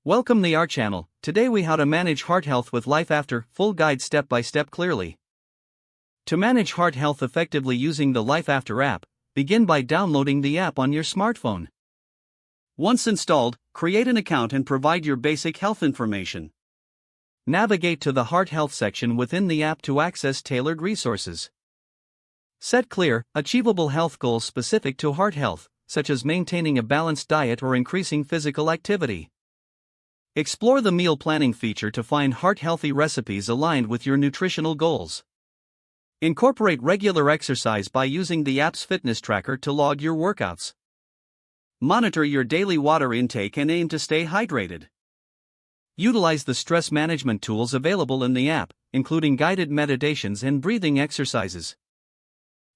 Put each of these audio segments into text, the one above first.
Welcome to our channel. Today we how to manage heart health with LifeAfter, full guide step by step clearly. To manage heart health effectively using the LifeAfter app, begin by downloading the app on your smartphone. Once installed, create an account and provide your basic health information. Navigate to the heart health section within the app to access tailored resources. Set clear, achievable health goals specific to heart health, such as maintaining a balanced diet or increasing physical activity. Explore the meal planning feature to find heart-healthy recipes aligned with your nutritional goals. Incorporate regular exercise by using the app's fitness tracker to log your workouts. Monitor your daily water intake and aim to stay hydrated. Utilize the stress management tools available in the app, including guided meditations and breathing exercises.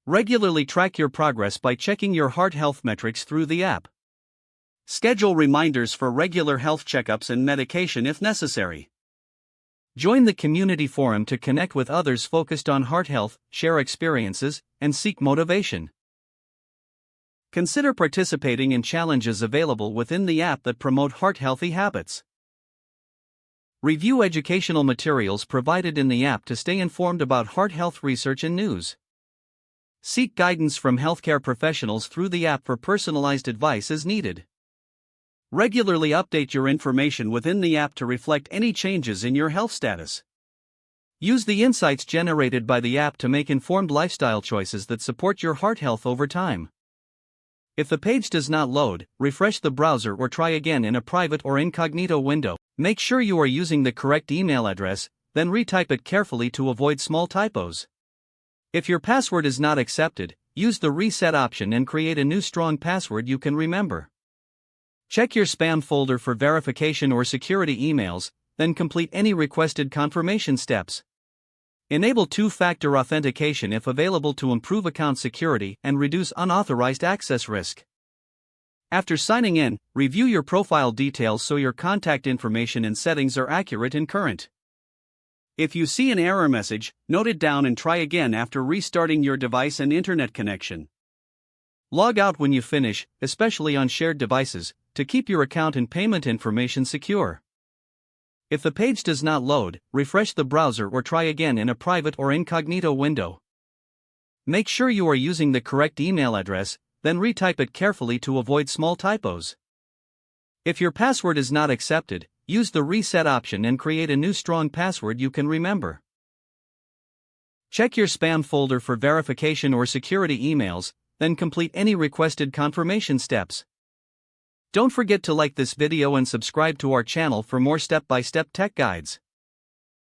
Regularly track your progress by checking your heart health metrics through the app. Schedule reminders for regular health checkups and medication if necessary. Join the community forum to connect with others focused on heart health, share experiences, and seek motivation. Consider participating in challenges available within the app that promote heart-healthy habits. Review educational materials provided in the app to stay informed about heart health research and news. Seek guidance from healthcare professionals through the app for personalized advice as needed. Regularly update your information within the app to reflect any changes in your health status. Use the insights generated by the app to make informed lifestyle choices that support your heart health over time. If the page does not load, refresh the browser or try again in a private or incognito window. Make sure you are using the correct email address, then retype it carefully to avoid small typos. If your password is not accepted, use the reset option and create a new strong password you can remember. Check your spam folder for verification or security emails, then complete any requested confirmation steps. Enable two-factor authentication if available to improve account security and reduce unauthorized access risk. After signing in, review your profile details so your contact information and settings are accurate and current. If you see an error message, note it down and try again after restarting your device and internet connection. Log out when you finish, especially on shared devices, to keep your account and payment information secure. If the page does not load, refresh the browser or try again in a private or incognito window. Make sure you are using the correct email address, then retype it carefully to avoid small typos. If your password is not accepted, use the reset option and create a new strong password you can remember. Check your spam folder for verification or security emails, then complete any requested confirmation steps. Don't forget to like this video and subscribe to our channel for more step-by-step tech guides.